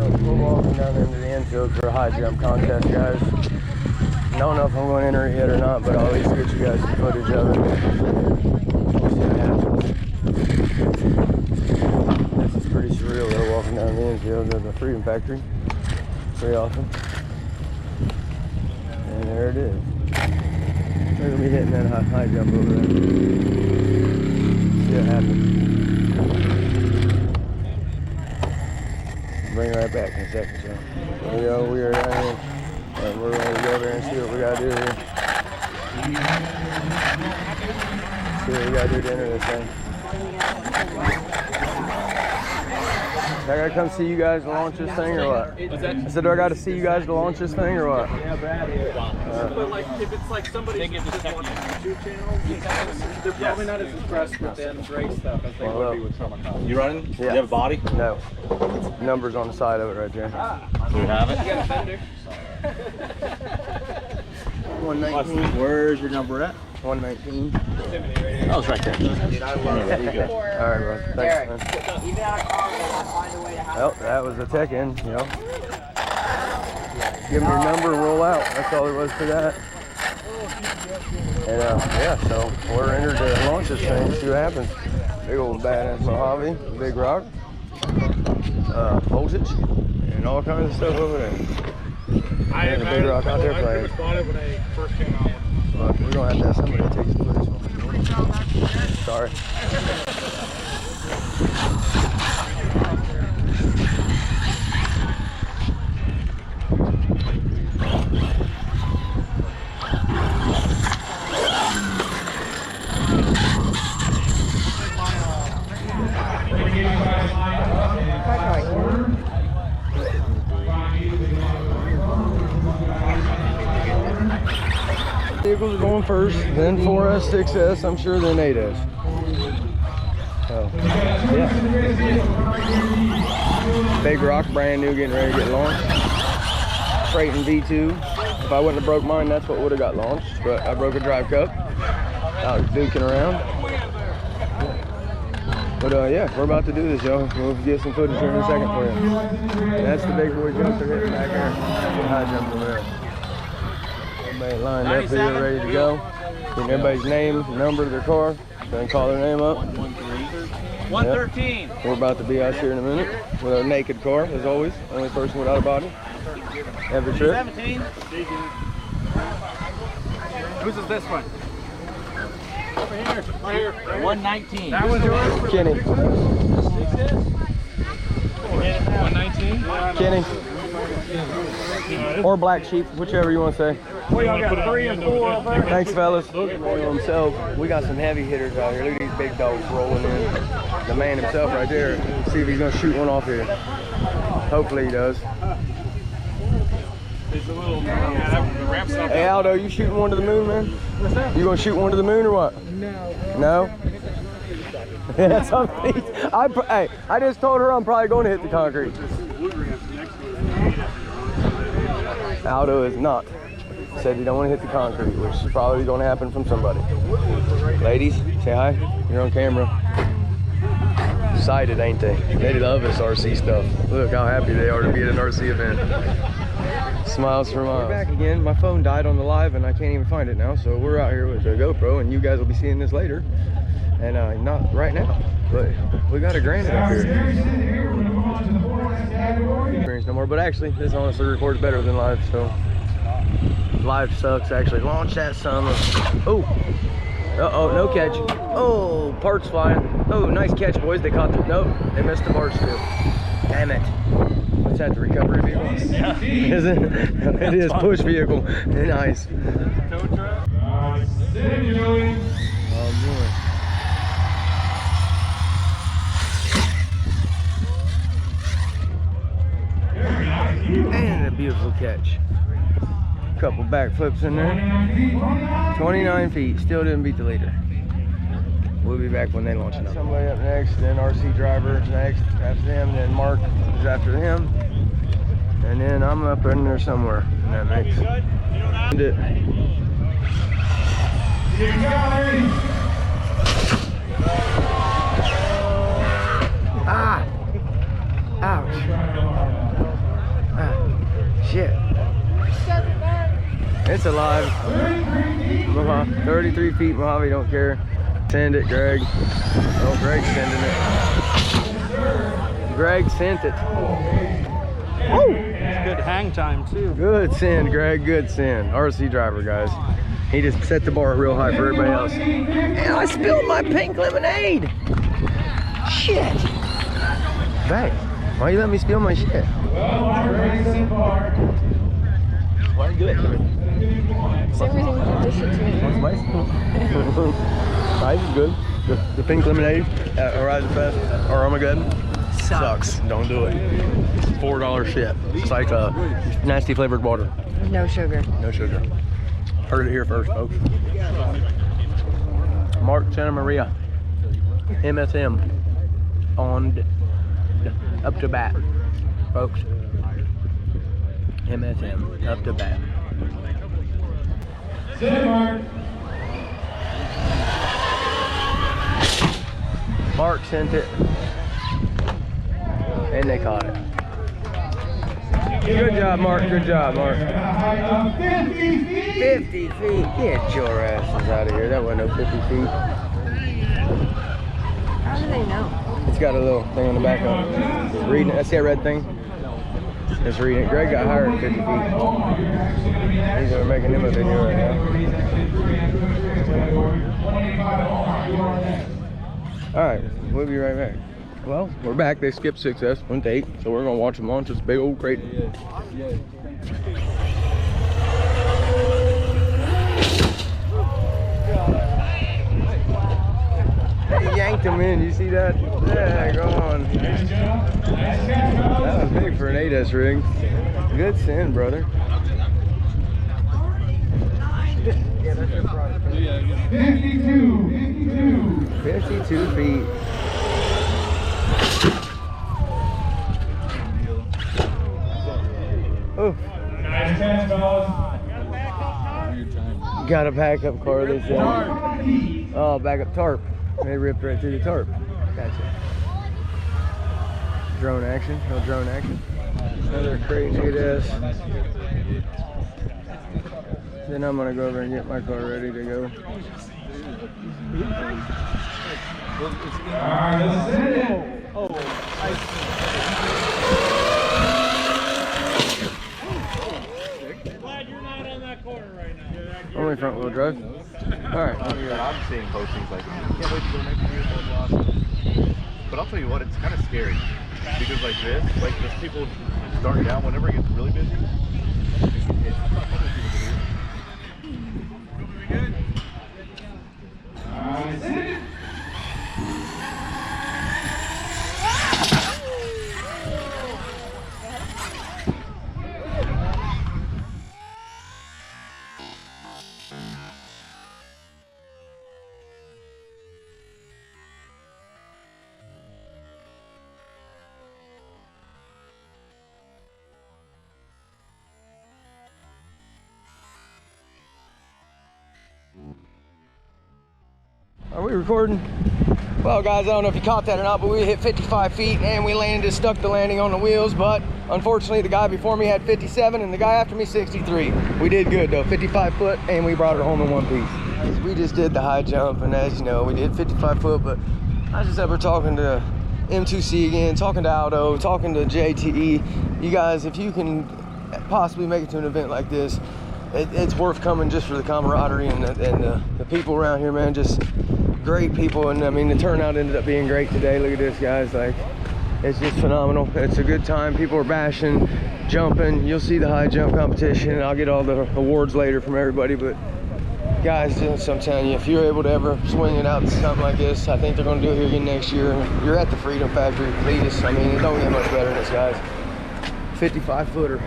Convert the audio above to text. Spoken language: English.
We're walking down into the infield for a high jump contest, guys. Don't know if I'm going to enter it yet or not, but I'll at least get you guys some footage of it. We'll see what happens. This is pretty surreal though, walking down the infield of the Freedom Factory. Pretty awesome. And there it is. We're going to be hitting that high jump over there. See what happens. Bring it right back in a second, so. There we go, we are down here. And we're going to go over there and see what we got to do here. See what we got to do to enter this thing. I got to come see you guys to launch this thing or what? I said, do I got to see you guys to launch this thing or what? Yeah, Brad is. But like, if it's like somebody who's just watching YouTube channels, they're probably not as impressed with the Drake stuff as they would be with Kamikaze. You running? Yeah. Do you have a body? No. Numbers on the side of it right there. Do we have it? You got a fender? 119. Where's your number at? 119. Oh, it's right there. All right, bro. Thanks, man. Well, that was a tech end, you know. Give them your number, roll out. That's all there was to that. And yeah, so we're entered to launch this thing, see what happens. Big old badass Mojave, big rock, voltage, and all kinds of stuff over there. And a big rock out there playing. But we're gonna have somebody take some footage. Sorry. Vehicles are going first, then 4S, 6S, I'm sure then 8S. So, yeah. Big rock, brand new, getting ready to get launched. Freight and V2. If I wouldn't have broke mine, that's what would have got launched. But I broke a drive cup. Out duking around. But yeah, we're about to do this, y'all. We'll get some footage here in a second for you. And that's the big boy jump they're hitting back there. High jump over there. Everybody lined up here, ready to go. Getting everybody's name, number of their car. Then call their name up. 113. Yep. We're about to be out here in a minute with our naked car, as always. Only person without a body. Every trip. 17. Whose is this one? Over here. Right here. 119. That was yours? Kenny. 119? Kenny. Or Black Sheep, whichever you want to say. Well, y'all got 3 and 4 over there. Thanks, fellas. Himself, we got some heavy hitters out here. Look at these big dogs rolling in. The man himself right there. See if he's gonna shoot one off here. Hopefully he does. Hey Aldo, you shooting one to the moon, man? What's that? You gonna shoot one to the moon or what? No. No? That's something. Hey, I just told her I'm probably going to hit the concrete. Aldo is not. Said he don't want to hit the concrete, which is probably going to happen from somebody. Ladies, say hi. You're on camera. Excited, ain't they? They love this RC stuff. Look how happy they are to be at an RC event. Smiles for miles. We're back again. My phone died on the live and I can't even find it now. So we're out here with a GoPro and you guys will be seeing this later. And not right now, but we got a granite up here. No more, but actually this honestly records better than live, so live sucks actually. Launch that son of, oh, uh-oh, no catch. Oh, parts flying. Oh, nice catch, boys. They caught the, nope, they missed the parts too. Damn it. What's that, the recovery vehicle? Yeah. Is it? It is push vehicle. Nice. Tow truck. Oh boy. And a beautiful catch. Couple backflips in there. 29 feet. Still didn't beat the leader. We'll be back when they launch it up. Somebody up next, then RC driver next after them, then Mark is after him. And then I'm up in there somewhere in that mix. Ah! Ouch. It's alive. 33 feet, Mojave, don't care. Send it, Greg. Oh, Greg's sending it. Greg sent it. Woo! It's good hang time too. Good send, Greg, good send. RC driver, guys. He just set the bar real high for everybody else. And I spilled my pink lemonade. Shit. Back. Why you let me spill my shit? Why you do it? Same reason you did this shit to me. That's nice. Ice is good. The pink lemonade at Horizon Fest or Armageddon sucks. Don't do it. It's $4 shit. It's like nasty flavored water. No sugar. No sugar. Heard it here first, folks. Mark Santa Maria, MSM, on up to bat, folks. MSM, up to bat. Mark sent it, and they caught it. Good job, Mark. Good job, Mark. 50 feet. Get your asses out of here. That wasn't no 50 feet. How do they know? It's got a little thing on the back of it. It's reading it. That's that red thing. It's reading it. Greg got higher than 50 feet. He's over making him a video right now. Alright, we'll be right back. Well, we're back. They skipped 6S, went to 8, so we're gonna watch them launch this big old crate. They yanked him in, you see that? Yeah, go on. That was big for an 8S rig. Good send, brother. 52 feet. Oh. Got a backup car, they said. Oh, backup tarp. They ripped right through the tarp. Gotcha. Drone action. No drone action. Another crazy 8S. Then I'm gonna go over and get my car ready to go. Only front wheel drive. Alright. I'm seeing postings like, can't wait to go next year, blah, blah. But I'll tell you what, it's kind of scary. Because like this, like there's people starting out whenever it gets really busy. Are we recording? Well guys, I don't know if you caught that or not, but we hit 55 feet and we landed, stuck the landing on the wheels, but unfortunately the guy before me had 57 and the guy after me 63. We did good though, 55 foot, and we brought it home in one piece. We just did the high jump, and as you know, we did 55 foot, but I was just up here talking to M2C again, talking to Aldo, talking to JTE. You guys, if you can possibly make it to an event like this, it's worth coming just for the camaraderie and the people around here, man. Just great people, and I mean the turnout ended up being great today. Look at this, guys, like it's just phenomenal. It's a good time. People are bashing, jumping. You'll see the high jump competition, and I'll get all the awards later from everybody. But guys, I'm telling you, if you're able to ever swing it out to something like this, I think they're going to do it here again next year. You're at the Freedom Factory, please. I mean, it don't get much better than this, guys. 55 footer.